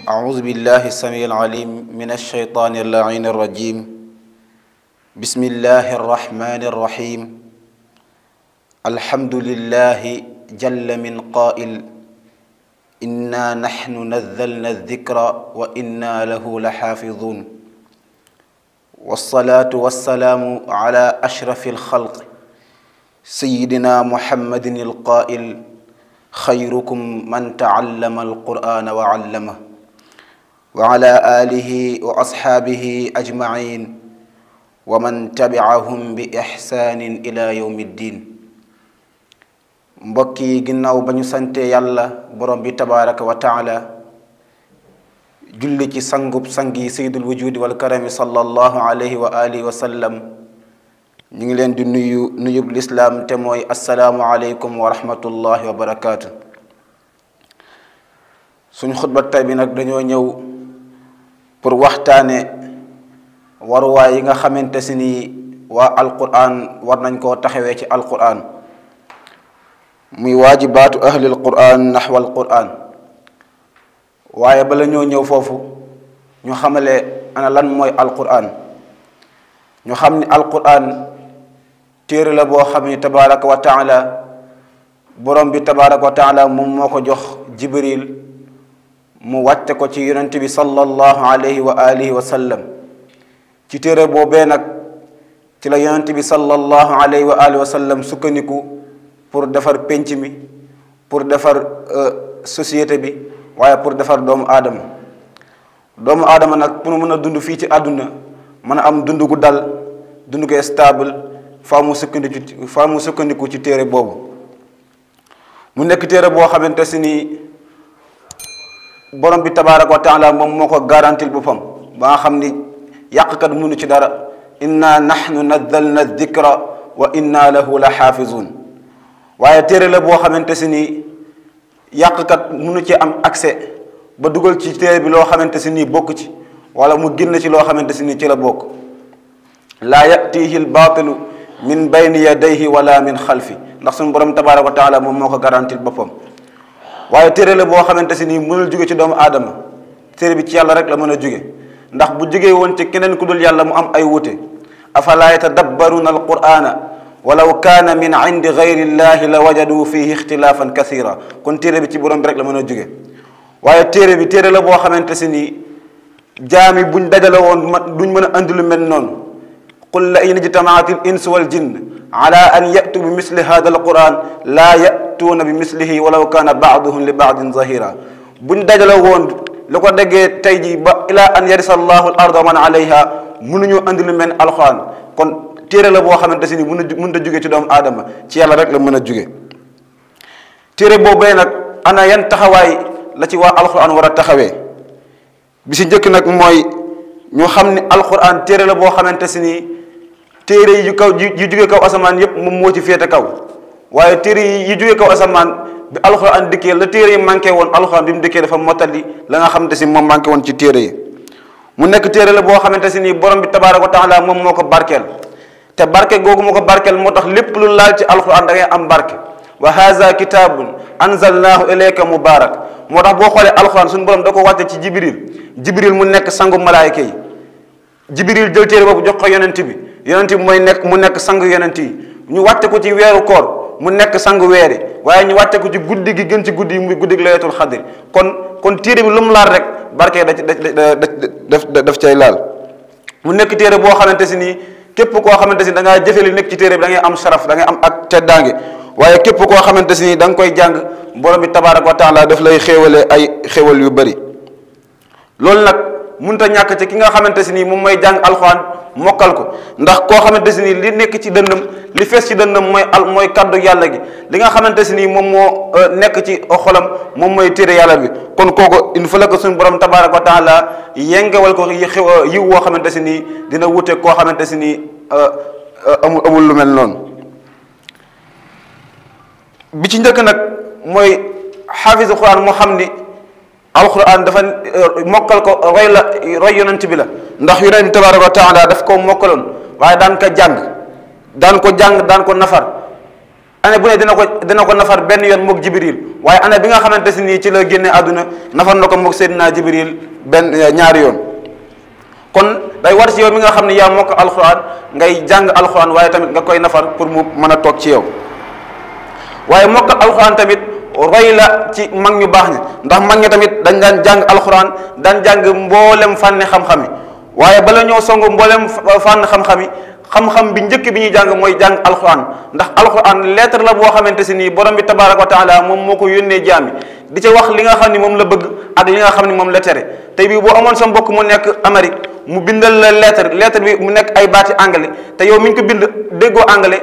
أعوذ بالله السميع العليم من الشيطان اللعين الرجيم بسم الله الرحمن الرحيم الحمد لله جل من قائل إنا نحن نزلنا الذكر وإنا له لحافظون والصلاة والسلام على أشرف الخلق سيدنا محمد القائل خيركم من تعلم القرآن وعلمه وعلى آله وأصحابه أجمعين ومن تبعهم بإحسان إلى يوم الدين. mbokki ginnaaw ba ñu sante yàlla borom bi tabaraka wa taala julli ci sangub sangi sayyidul wujudi wal karami sallallahu alayhi wa alihi wa sallam ñu ngi leen di nuyub lislaam te mooy assalaamu aleykum wa rahmatullahi wa barakaatu. suñ xutba tay bi nag dañoo ñëw pour waxtaane waruwaay yi nga xamante si ni waa alquran war nañ koo taxawee ci alquran muy waajibaatu ahlil quran naxwa alquran. waaye bala ñoo ñëw foofu ñu xamale ana lan mooy alquran. ñu xam ni alquran téere la boo xam ni tabaraka wa taala borom bi tabaraka wa taala moom moo ko jox jibril mu wàcce ko ci yonent bi sallallahu alayhi wa alihi wa sallam. ci téere boobee nag ci la yonent bi sallallahu alayhi wa alihi wa sallam sukkandiku pour defar penc mi, pour defar société bi, waaye pour defar doomu aadama nag pour mu mën a dund fii ci àdduna mën a am dund gu dal, dund gu stable, faa mu sukkandiku ci téere boobu. mu nekk téere boo xamante si ni borom bi tabaraka wa taala moom moo ko garantil boppam ba nga xam ni yàqkat mënu ci dara. inna nahnu nazzalna dhikra wa inna lahu la xaafizun. waaye téere la boo xamante si ni yàqkat mënu ci am accès ba dugal ci téere bi loo xamante si ni bokk ci, wala mu génn ci loo xamante si ni ci la bokk. laa yatihi l baatilu min bayni yadayhi wala min xalfi, ndax suñu borom tabaraka wa taala moom moo ko garantil boppam. waaye téere la boo xamante si nii mënul jóge ci doomu aadama, téere bi ci yàlla rek la mën a jóge, ndax bu jógee woon ci keneen ku dul yàlla mu am ay wute. afalaa yatadabbaruuna alqur'ana walaw kaana min indi gayri llahi la wajadu fihi ixtilaafan kathira. kon téere bi ci borom bi rek la mën a jóge. waaye téere la boo xamante si nii jaami buñ dajale woon duñ mën a andi lu mel noonu. qul la in ijtamaat al insu wal jinn ala an yatu bi misli hada al quran laa yatuuna bi mislihi walaw kaana baaduhum li baadin zahira. buñ dajale woon lu ko déggee tey ji ba ila an yarisa allahu al arda wa man alayha mënuñu andi lu mel alquran. kon téere la boo xamante si ni mën a jóge ci doomu aadama, ci yàlla rek la mën a jóge. téere boobee nag ana yan taxawaay la ci waa alquran war a taxawee. bi si njëkk nag mooy ñu xam ni alquran téere la boo xamante si ni téere yi yu jóge kaw asamaan yépp moom moo ci féete kaw. waaye téere yi jóge kaw asamaan bi alquran dikkee la téere yi manqué woon, alquran bi mu dikkee dafa mottali la nga xamante si moom manqué woon ci téere yi. mu nekk téere la boo xamante si ni borom bi tabaraka wa taala moom moo ko barkeel, te barke googu moo ko barkeel moo tax lépp lu laal ci alquran da ngay am barke. wa haza kitabun anzalnahu ilayka mubarak. moo tax boo xoolee alquran suñu borom da ko wàcce ci jibril mu nekk sangu malaayika yi. jibril jël téere boobu jox ko yonent bi mooy mu nekk sang yonent yi. ñu wàcce ko ci weeru koor mu nekk sang weeri, waaye ñu wàcce ko ci guddi gi gën ci guddi yi muy guddi gi laylatul xadr. kon téere bi lu mu laal rek barke daf cay laal. mu nekk téere boo xamante si nii képp koo xamante si da ngaa jëfe li nekk ci téere bi da ngay am sharaf, da ngay am ak teddaange. waaye képp koo xamante si nii da nga koy jàng borom bi tabaraka wa taala daf lay xéewale ay xéewal yu bëri. loolu nag mënut a ñàkk ci ki nga xamante si nii moom mooy jàng alxuraan mokkal ko, ndax koo xamante si nii li nekk ci dënnam, li fees ci dënnam mooy kaddu yàlla gi. li nga xamante si nii moom moo nekk ci xolam moom mooy téere yàlla bi. kon kooku il faut que suñu borom tabaraka wa taala yengewal ko yiw woo xamante si nii dina wute koo xamante si nii amul lu mel noonu. bi ci njëkk nag mooy xaafisu quran moo xam ni alquran dafa mokkal ko roy yonent bi la, ndax yonent bi tabaraka wa taala daf ko mokkaloon, waaye daan ko jàng daan ko nafar année bu ne dina ko nafar benn yoon moog Jibril waaye année bi nga xamante si nii ci la génne àdduna nafar na ko moog Seydina Jibril benn ñaari yoon. kon day war ci yow mi nga xam ne yaa mokk alxuraan ngay jàng alxuraan waaye tamit nga koy nafar pour mu mën a toog ci yow waaye mokkal alxuraan tamit roy la ci mag ñu baax ñi ndax mag ñi tamit dañ daan jàng alxuraan daan jàng mboolem fànni xam-xam yi waaye bala ñoo songu mboolem fànn xam-xam yi xam-xam bi njëkk bi ñuy jàng mooy jàng alxuraan ndax alxuraan lettre la boo xamante si nii borom bi tabaaraka wa taala moom moo ko yónnee jaam yi di ca wax li nga xam ni moom la bëgg ak li nga xam ni moom la tere tey bii boo amoon sa mbokk mu nekk Amérique mu bindal la lettre bi mu nekk ay baati anglais te yow mi ngi ko bind déggoo anglais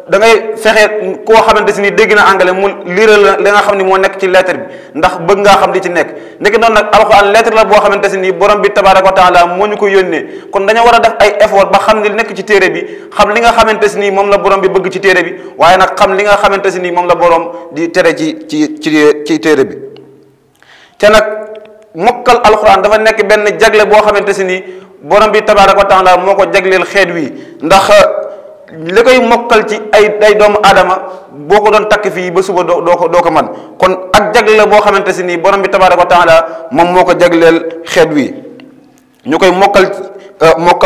da ngay fexe koo xamante si ni dégg na anglais mu liiral la li nga xam ni moo nekk ci lettre bi ndax bëgg ngaa xam li ci nekk nekk noonu nag alxuraan lettre la boo xamante si ni borom bi tabaaraka wa taala moo ñu ko yónnee kon dañoo war a def ay effort ba xam li nekk ci téere bi xam li nga xamante si ni moom la borom bi bëgg ci téere bi waaye nag xam li nga xamante si ni moom la borom di tere ci téere bi te nag mokkal alxuraan dafa nekk benn jagle boo xamante si ni borom bi tabaaraka wa taala moo ko jagleel xeet wi ndax li koy mokkal ci ay doomu aadama boo ko doon takk fii ba suba doo ko man kon ak jagle la boo xamante si nii borom bi tabaaraka wa taala moom moo ko jagleel xeet wi ñu koy mokkal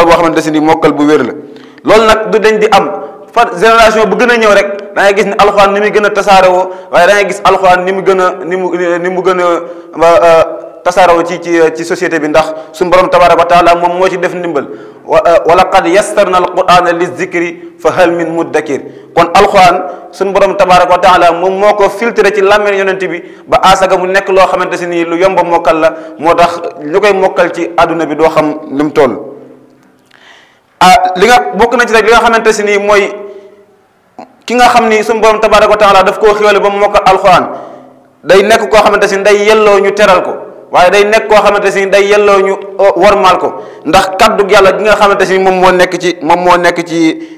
boo xamante si nii mokkal bu wér la loolu nag du dañ di am fa génération bu gën a ñëw rek da ngay gis ne alxuraan ni muy gën a tasaaroo waaye da ngay gis alxuraan ni mu gën a tasaaroo ci société bi ndax suñu borom tabaaraka wa taala moom moo ci def ndimbal wa laqad yassarna alqur'ana lizikri fa hal min muddakir kon alquran suñu borom tabaaraka wa taala moom moo ko filtré ci làmmeen yonent bi ba asaga mu nekk loo xamante si nii lu yomba mokkal la moo tax ñu koy mokkal ci àdduna bi doo xam li mu toll li nga bokk na ci rek li nga xamante si nii mooy ki nga xam ni suñu borom tabaaraka wa taala daf koo xéwale ba mu mokkal alquran day nekk koo xamante si day yelloo ñu teral ko waaye day nekk koo xamante si day yelloo ñu wormaal ko ndax kaddu yàlla gi nga xamante si moom moo nekk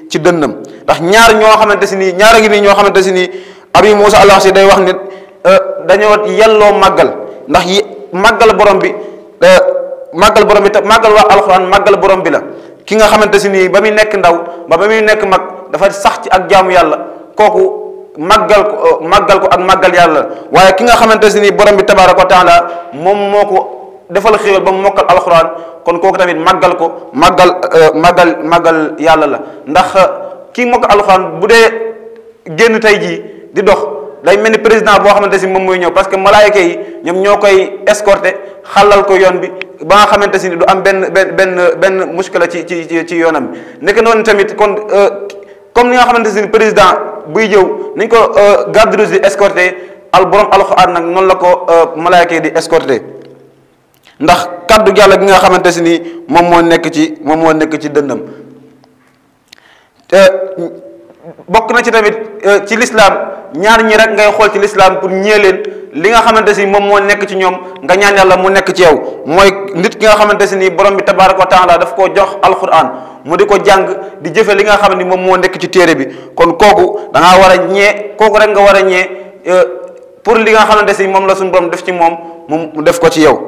ci dënnam ndax ñaar ñoo xamante si nii ñaar a ngi nii ñoo xamante si nii Abi Muusa al-Ash'ari day wax nit dañoo yelloo màggal ndax màggal borom bi te màggal waa alxuraan màggal borom bi la ki nga xamante si nii ba muy nekk ndaw ba muy nekk mag dafa sax ci ak jaamu yàlla kooku màggal ko ak màggal yàlla waaye ki nga xamante si ni borom bi tabaaraka wa taala moom moo ko defal xéwal ba mu mokkal alxuraan kon kooku tamit màggal ko màggal yàlla la ndax kii mokkal alxuraan bu dee génn tey jii di dox day mel ni président boo xamante si moom mooy ñëw parce que malaayika yi ñoom ñoo koy escorté xalal ko yoon bi ba nga xamante si ni du am benn muskila ci yoonam bi nekk noonu tamit kon comme ni nga xamante si président buy jëw nañ ko garde rouge di escorté borom alxuraan nag noonu la ko malaayka yi di escorté ndax kaddu yàlla gi nga xamante si ni moom moo nekk ci dënnam te bokk na ci tamit ci lislaam ñaar ñi rek ngay xool ci lislaam pour ñee leen li nga xamante si moom moo nekk ci ñoom nga ñaan yàlla mu nekk ci yow mooy nit ki nga xamante si ni borom bi tabaaraka wa taala daf koo jox alxuraan mu di ko jàng di jëfe li nga xam ni moom moo nekk ci téere bi kon kooku da ngaa war a ñee kooku rek nga war a ñee pour li nga xamante si moom la suñu borom def ci moom mu def ko ci yow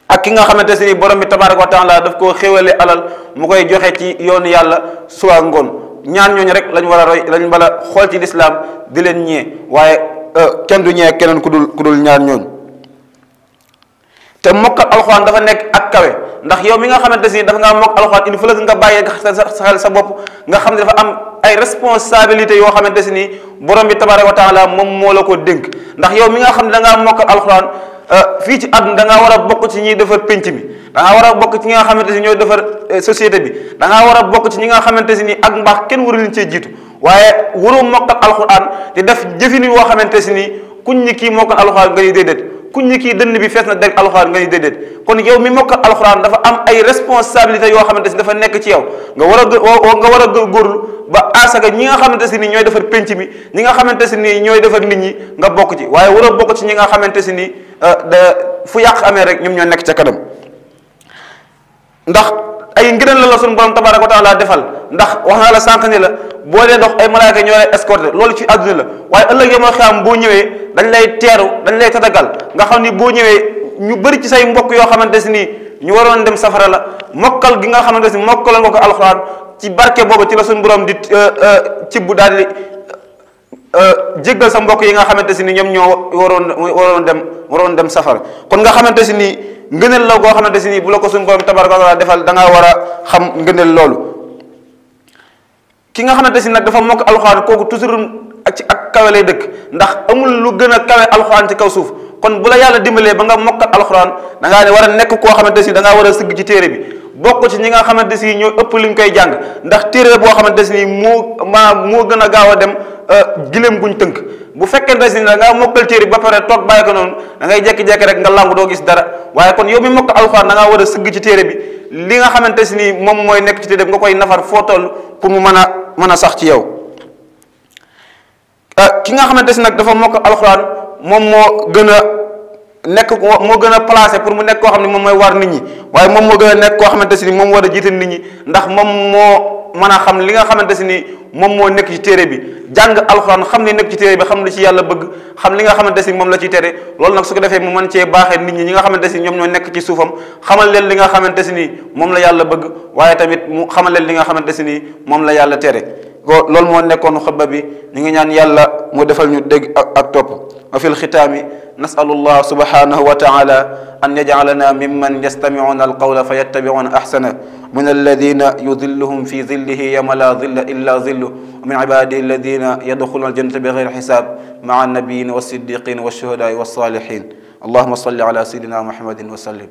ak ki nga xamante si ni borom bi tabaaraka wa taala daf koo xéwale alal mu koy joxe ci yoonu yàlla suba ngoon ñaan ñooñu rek lañ war a roy lañ war a xool ci lislaam di leen ñee waaye kenn du ñee keneen ku dul ñaar ñooñu te mokkal alxuraan dafa nekk ak kawe ndax yow mi nga xamante si dafa ngaa mokk alxuraan il faut que nga bàyyee sa xel sa bopp nga xam ne dafa am ay responsabilités yoo xamante si ni borom bi tabaaraka wa taala moom moo la ko dénk ndax yow mi nga xam ne da ngaa mokkal alxuraan fii ci àdduna da ngaa war a bokk ci ñiy defar pénc mi da ngaa war a bokk ci ñi nga xamante si ñooy defar société bi da ngaa war a bokk ci ñi nga xamante si ni ak mbaax kenn waru leen cee jiitu waaye waru mokkal alxuraan di def jëfin yoo xamante si ni kuñ ñi kii mokkal alxuraan nga ni déedéet kuñ ñi kii dënn bi fees na deg alxuraan nga ni déedéet kon yow mi mokkal alxuraan dafa am ay responsabilités yoo xamante si dafa nekk ci yow nga war a góorgóorlu ba asaga ñi nga xamante si ni ñooy defar penc mi ñi nga xamante si ni ñooy defar nit ñi nga bokk ci waaye war a bokk ci ñi nga xamante si ni fu yàq amee rek ñoom ñoo nekk ca kanam ndax ay ngëneel la suñu borom tabaaraka wa taala defal ndax wax naa la sànq ni la boo dee dox ay malaaka ñoo lay escorté loolu ci àdduna la waaye ëllëg yow ma xam boo ñëwee dañ lay teeru dañ lay tatagal nga xam ni boo ñëwee ñu bëri ci say mbokk yoo xamante si ni ñu waroon dem safara la mokkal gi nga xamante si mokkal nga ko alxuraan ci barke boobu ci la suñu borom di cibbu daal di jéggal sa mbokk yi nga xamante si ni ñoom ñoo waroon dem safara. kon nga xamante si ni ngëneel la goo xamante si ni bu la ko suñu borom tabaraka wa taala defal da ngaa war a xam ngëneel loolu. ki nga xamante si nag dafa mokk alxuraan kooku toujours ak kawe lay dëkk, ndax amul lu gën a kawe alxuraan ci kaw suuf. kon bu la yàlla dimbalee ba nga mokkal alxuraan da ngaa ne war a nekk koo xamante si da ngaa war a sëgg ci téere bi, bokk ci ñi nga xamante si ñoo ëpp liñ koy jàng, ndax téere boo xamante si moo gën a gaaw a dem gileem guñ tënk. bu fekkente si da ngaa mokkal téere bi ba pare toog bàyyi ko noonu da ngay jekki-jekki rek nga làmb doo gis dara. waaye kon yow mi mokkal alxuraan da ngaa war a sëgg ci téere bi, li nga xamante si ni moom mooy nekk ci téere bi nga koy nafar foo toll pour mu mën a sax ci yow. ki nga xamante si nag dafa mokkal alxuraan moom moo gën a placé pour mu nekk koo xam ne moom mooy war nit ñi, waaye moom moo gën a nekk koo xamante si ni moom war a jiite nit ñi, ndax moom moo mën a xam li nga xamante si ni moom moo nekk ci téere bi. jàng alxuraan xam li nekk ci téere bi, xam li ci yàlla bëgg, xam li nga xamante si moom la ciy tere. loolu nag su ko defee mu mën cee baaxee nit ñi nga xamante si ñoom ñoo nekk ci suufam, xamal leen li nga xamante si ni moom la yàlla bëgg, waaye tamit mu xamal leen li nga xamante si ni moom la yàlla tere. loolu moo nekkoon xutba bi. ñu ngi ñaan yàlla mu defal ñu dégg ak topp. wa fil xitaami nasalu llah subhanahu wa taala an yajcalana mimman yastamicuuna alqawla fa yattabicuuna axsana min alladina yudilluhum fi zillihi yawma la zilla illa zillu wa min cibaadihi alladina yadxuluuna aljannata bi gayri xisaab maca annabiyiina wassiddiqiina washuhadaai wassalihin. allahuma salli ala sayidina muhammadin wa sallim.